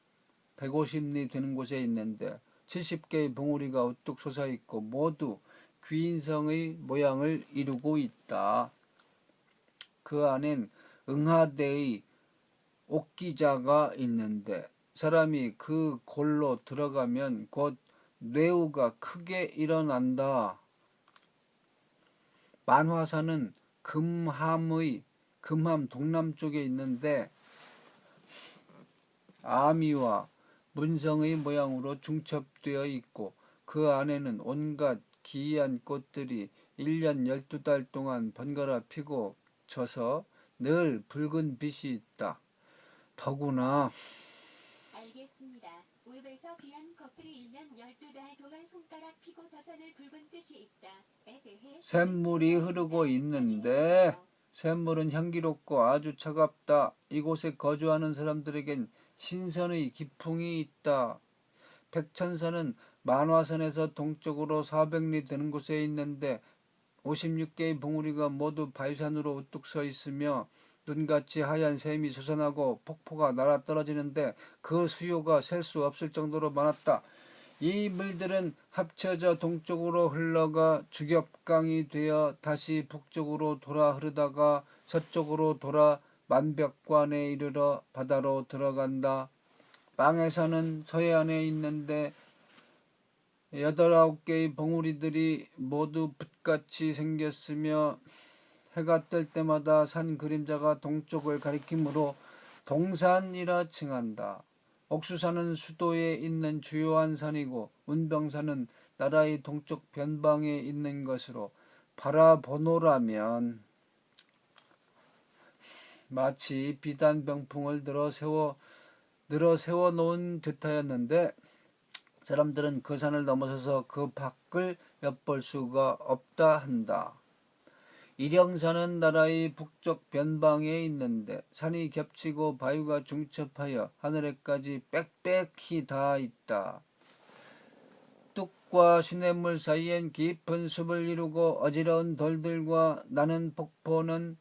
150리 되는 곳에 있는데 70개의 봉우리가 우뚝 솟아있고 모두 귀인성의 모양을 이루고 있다. 그 안엔 응하대의 옥기자가 있는데 사람이 그 골로 들어가면 곧 뇌우가 크게 일어난다. 만화산은 금함 동남쪽에 있는데 아미와 문성의 모양으로 중첩되어 있고 그 안에는 온갖 기이한 꽃들이 1년 12달 동안 번갈아 피고 져서 늘 붉은 빛이 있다. 더구나 알겠습니다. 울베에서 귀한 것들이 1년 12달 동안 손가락 피고 져서는 붉은 뜻이 있다에 대해 샘물이 흐르고 있는데 샘물은 향기롭고 아주 차갑다. 이곳에 거주하는 사람들에겐 신선의 기풍이 있다. 백천산은 만화산에서 동쪽으로 400리 되는 곳에 있는데 56개의 봉우리가 모두 바위산으로 우뚝 서 있으며 눈같이 하얀 샘이 솟아나고 폭포가 날아 떨어지는데 그 수요가 셀 수 없을 정도로 많았다. 이 물들은 합쳐져 동쪽으로 흘러가 주겹강이 되어 다시 북쪽으로 돌아 흐르다가 서쪽으로 돌아 만벽관에 이르러 바다로 들어간다. 망해산은 서해안에 있는데 8-9개의 봉우리들이 모두 붓같이 생겼으며 해가 뜰 때마다 산 그림자가 동쪽을 가리키므로 동산이라 칭한다. 옥수산은 수도에 있는 주요한 산이고 운병산은 나라의 동쪽 변방에 있는 것으로 바라보노라면 마치 비단 병풍을 늘어 세워 놓은 듯하였는데 사람들은 그 산을 넘어서서 그 밖을 엿볼 수가 없다 한다. 일영산은 나라의 북쪽 변방에 있는데 산이 겹치고 바위가 중첩하여 하늘에까지 빽빽히 닿아 있다. 뚝과 시냇물 사이엔 깊은 숲을 이루고 어지러운 돌들과 나는 폭포는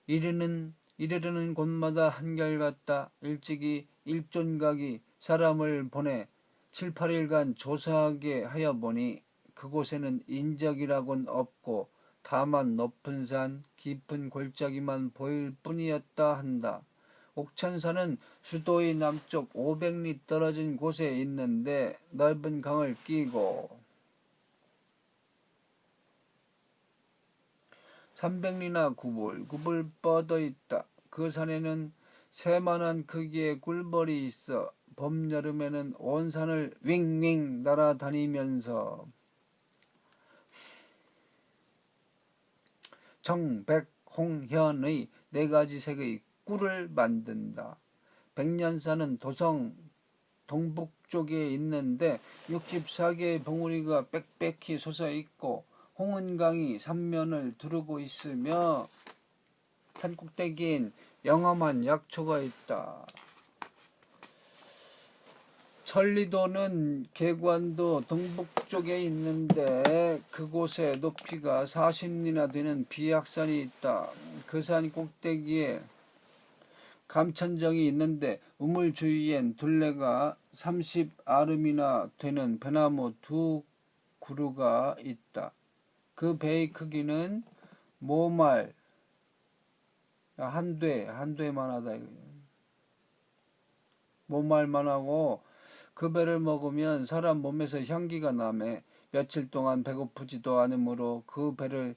이르르는 곳마다 한결같다. 일찍이 일존각이 사람을 보내 7-8일간 조사하게 하여 보니 그곳에는 인적이라곤 없고 다만 높은 산, 깊은 골짜기만 보일 뿐이었다 한다. 옥천산은 수도의 남쪽 500리 떨어진 곳에 있는데 넓은 강을 끼고 300리나 구불구불 뻗어 있다. 그 산에는 새만한 크기의 꿀벌이 있어 봄, 여름에는 온 산을 윙윙 날아다니면서 정, 백, 홍, 현의 4가지 색의 꿀을 만든다. 백년산은 도성 동북쪽에 있는데 64개의 봉우리가 빽빽히 솟아 있고 홍은강이 삼면을 두르고 있으며 산꼭대기엔 영험한 약초가 있다. 천리도는 계관도 동북쪽에 있는데 그곳에 높이가 40리나 되는 비악산이 있다. 그 산 꼭대기에 감천정이 있는데 우물 주위엔 둘레가 30아름이나 되는 배나무 두 그루가 있다. 그 배의 크기는 모말 한 대만 하다. 모말만 하고 그 배를 먹으면 사람 몸에서 향기가 나매 며칠 동안 배고프지도 않으므로 그 배를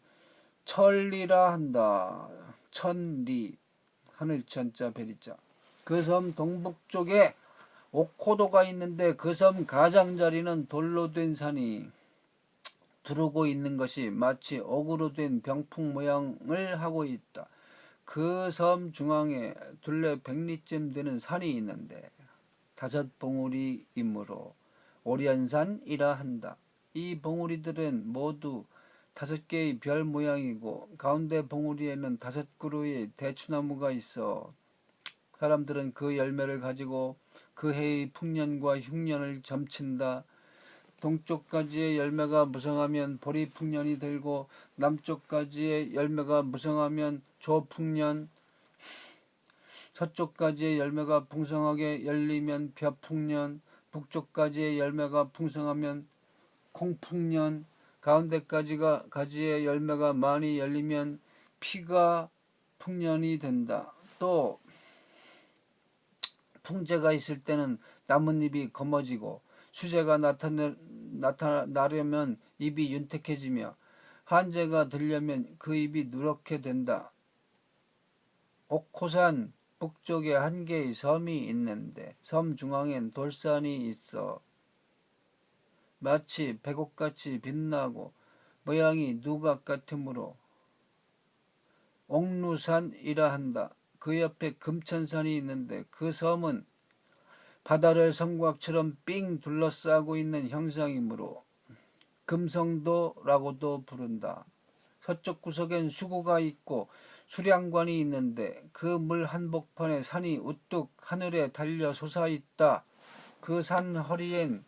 천리라 한다. 천리 하늘천자 베리자. 그 섬 동북쪽에 옥호도가 있는데 그 섬 가장자리는 돌로 된 산이 두르고 있는 것이 마치 옥으로 된 병풍 모양을 하고 있다. 그 섬 중앙에 둘레 100리쯤 되는 산이 있는데 5봉우리이므로 오련산이라 한다. 이 봉우리들은 모두 5개의 별 모양이고 가운데 봉우리에는 5그루의 대추나무가 있어 사람들은 그 열매를 가지고 그 해의 풍년과 흉년을 점친다. 동쪽 가지의 열매가 무성하면 보리풍년이 들고 남쪽 가지의 열매가 무성하면 조풍년, 서쪽 가지의 열매가 풍성하게 열리면 벼풍년, 북쪽 가지의 열매가 풍성하면 콩풍년, 가운데 가지의 열매가 많이 열리면 피가 풍년이 된다. 또 풍제가 있을 때는 나뭇잎이 검어지고 수제가 나타나려면 잎이 윤택해지며 한제가 들려면 그 잎이 누렇게 된다. 옥호산 북쪽에 한 개의 섬이 있는데 섬 중앙엔 돌산이 있어 마치 백옥같이 빛나고 모양이 누각 같으므로 옥루산이라 한다. 그 옆에 금천산이 있는데 그 섬은 바다를 성곽처럼 삥 둘러싸고 있는 형상이므로 금성도라고도 부른다. 서쪽 구석엔 수구가 있고 수량관이 있는데 그 물 한복판에 산이 우뚝 하늘에 달려 솟아있다. 그 산 허리엔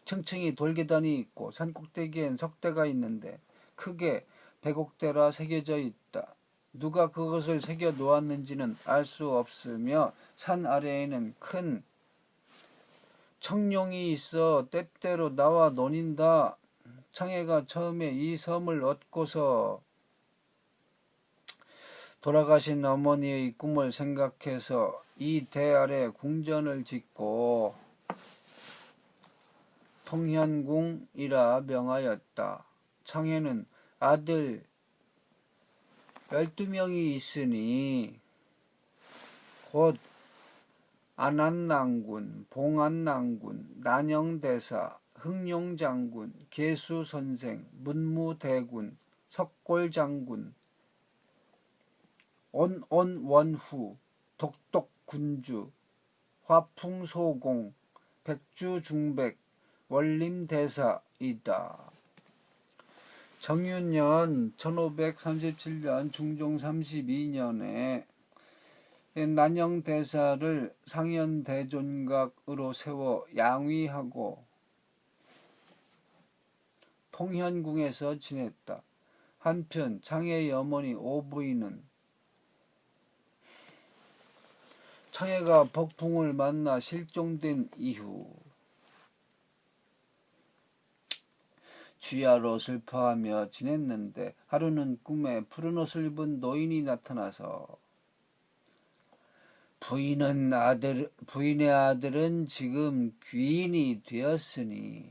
층층이 돌계단이 있고 산 꼭대기엔 석대가 있는데 크게 백옥대라 새겨져 있다. 누가 그것을 새겨 놓았는지는 알 수 없으며 산 아래에는 큰 청룡이 있어 때때로 나와 노닌다. 창해가 처음에 이 섬을 얻고서 돌아가신 어머니의 꿈을 생각해서 이 대 아래 궁전을 짓고 통현궁이라 명하였다. 창해는 아들 12명이 있으니 곧 안한낭군, 봉안낭군, 난영대사, 흥룡장군, 계수선생, 문무대군, 석골장군, 온원원후, 독독군주, 화풍소공, 백주중백, 원림대사이다. 정윤년 1537년 중종 32년에 난영대사를 상현대존각으로 세워 양위하고 통현궁에서 지냈다. 한편 창해의 어머니 오부인은 창해가 법풍을 만나 실종된 이후 주야로 슬퍼하며 지냈는데 하루는 꿈에 푸른 옷을 입은 노인이 나타나서 부인의 아들은 지금 귀인이 되었으니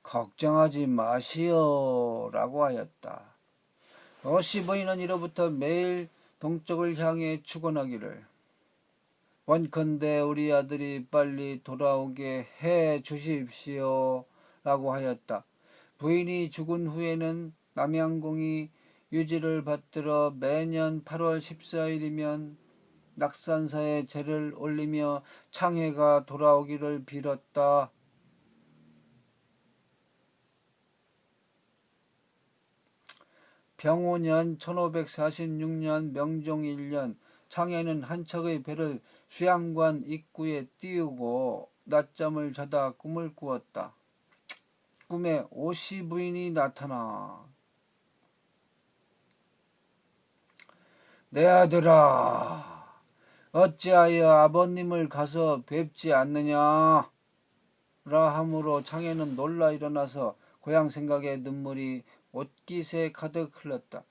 걱정하지 마시오 라고 하였다. 어시 부인은 이로부터 매일 동쪽을 향해 축원하기를 원컨대 우리 아들이 빨리 돌아오게 해 주십시오 라고 하였다. 부인이 죽은 후에는 남양궁이 유지를 받들어 매년 8월 14일이면 낙산사에 제를 올리며 창해가 돌아오기를 빌었다. 병오년 1546년 명종 1년 창해는 한 척의 배를 수양관 입구에 띄우고 낮잠을 자다 꿈을 꾸었다. 꿈에 오씨 부인이 나타나 내 아들아, 어찌하여 아버님을 가서 뵙지 않느냐? 라 함으로 창에는 놀라 일어나서 고향 생각에 눈물이 옷깃에 가득 흘렀다.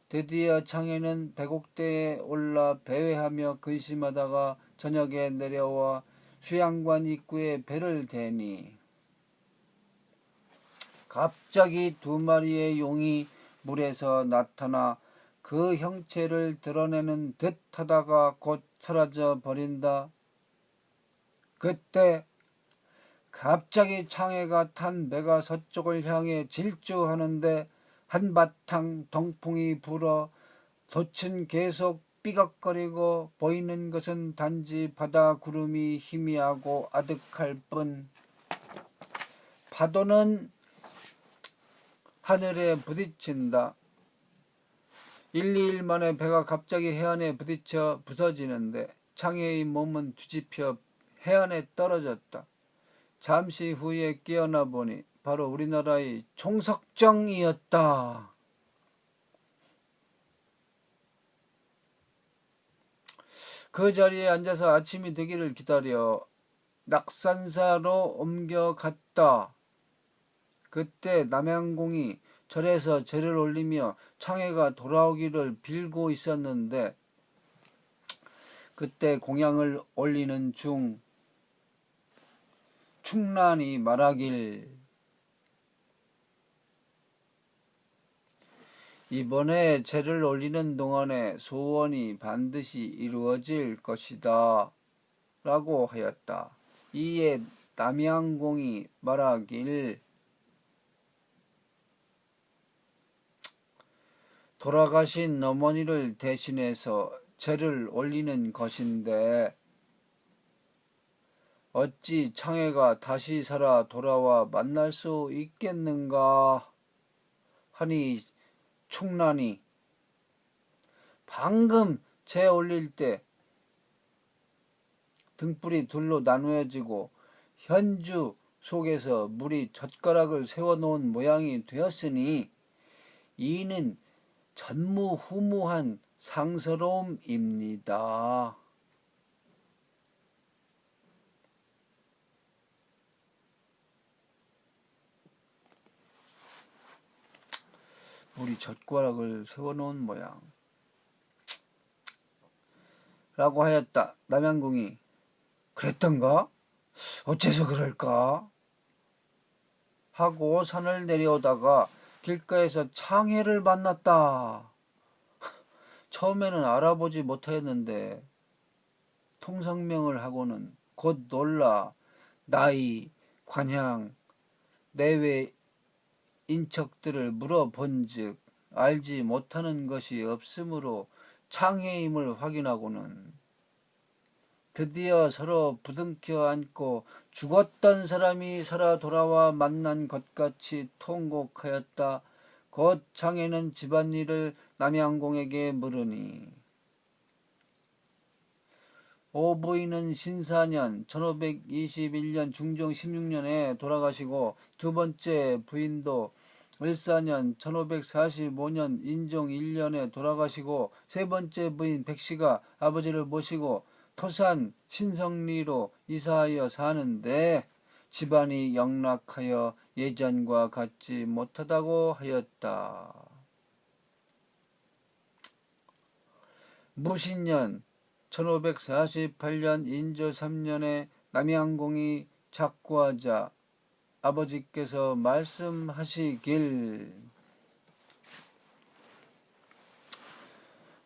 드디어 창에는 배곡대에 올라 배회하며 근심하다가 저녁에 내려와 수양관 입구에 배를 대니 갑자기 2마리의 용이 물에서 나타나 그 형체를 드러내는 듯 하다가 곧 사라져 버린다. 그때 갑자기 창해가 탄 배가 서쪽을 향해 질주하는데 한바탕 동풍이 불어 돛은 계속 삐걱거리고 보이는 것은 단지 바다 구름이 희미하고 아득할 뿐. 파도는 하늘에 부딪힌다. 1, 2일 만에 배가 갑자기 해안에 부딪혀 부서지는데 창해의 몸은 뒤집혀 해안에 떨어졌다. 잠시 후에 깨어나 보니 바로 우리나라의 총석정이었다. 그 자리에 앉아서 아침이 되기를 기다려 낙산사로 옮겨갔다. 그때 남양공이 절에서 제를 올리며 창해가 돌아오기를 빌고 있었는데 그때 공양을 올리는 중 충란이 말하길 이번에 제를 올리는 동안에 소원이 반드시 이루어질 것이다 라고 하였다. 이에 남양공이 말하길 돌아가신 어머니를 대신해서 제를 올리는 것인데 어찌 창해가 다시 살아 돌아와 만날 수 있겠는가 하니 충란이 방금 제 올릴 때 등불이 둘로 나누어지고 현주 속에서 물이 젓가락을 세워놓은 모양이 되었으니 이는 전무후무한 상스러움입니다. 물이 젓가락을 세워놓은 모양 라고 하였다. 남양공이 그랬던가? 어째서 그럴까? 하고 산을 내려오다가 길가에서 창해를 만났다. 처음에는 알아보지 못하였는데 통성명을 하고는 곧 놀라 나이, 관향, 내외 인척들을 물어본즉 알지 못하는 것이 없으므로 창해임을 확인하고는 드디어 서로 부둥켜 안고 죽었던 사람이 살아 돌아와 만난 것 같이 통곡하였다. 곧 창해는 집안일을 남양공에게 물으니 오부인은 신사년 1521년 중종 16년에 돌아가시고 두 번째 부인도 을사년 1545년 인종 1년에 돌아가시고 세 번째 부인 백씨가 아버지를 모시고 토산 신성리로 이사하여 사는데 집안이 영락하여 예전과 같지 못하다고 하였다. 무신년 1548년 인조 3년에 남양공이 작고하자 아버지께서 말씀하시길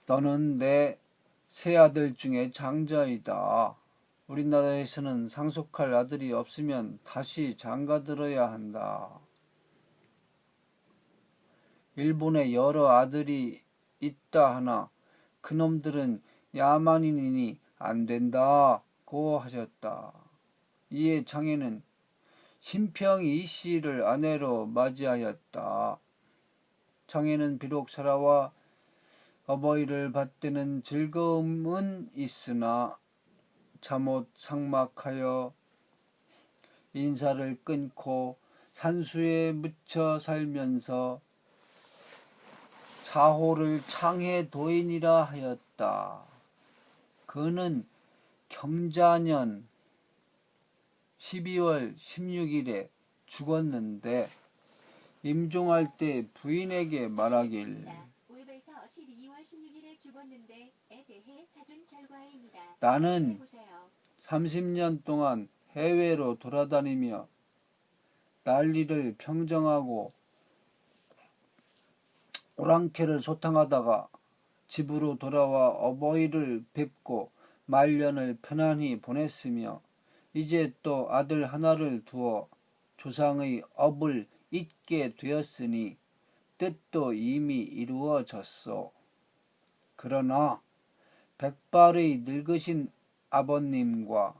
너는 내 세 아들 중에 장자이다. 우리나라에서는 상속할 아들이 없으면 다시 장가들어야 한다. 일본에 여러 아들이 있다 하나 그놈들은 야만인이니 안 된다고 하셨다. 이에 장애는 신평이 씨를 아내로 맞이하였다. 장애는 비록 살아와 어버이를 받드는 즐거움은 있으나 잠옷 상막하여 인사를 끊고 산수에 묻혀 살면서 자호를 창해 도인이라 하였다. 그는 경자년 12월 16일에 죽었는데 임종할 때 부인에게 말하길 오입에서 12월 16일에 죽었는데에 대해 찾은 결과입니다. 나는 해보세요. 30년 동안 해외로 돌아다니며 난리를 평정하고 오랑캐를 소탕하다가 집으로 돌아와 어버이를 뵙고 말년을 편안히 보냈으며 이제 또 아들 하나를 두어 조상의 업을 잇게 되었으니 뜻도 이미 이루어졌소. 그러나 백발의 늙으신 아버님과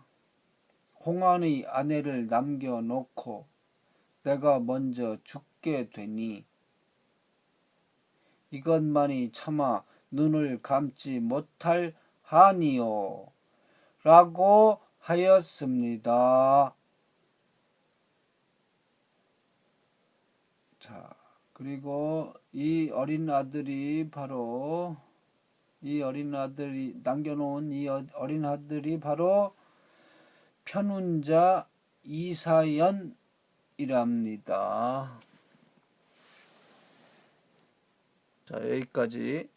홍안의 아내를 남겨놓고 내가 먼저 죽게 되니 이것만이 차마 눈을 감지 못할 하니요 라고 하였습니다. 자, 그리고 이 어린 아들이 남겨놓은 이 어린 아들이 바로 편운자 이사연이랍니다. 자, 여기까지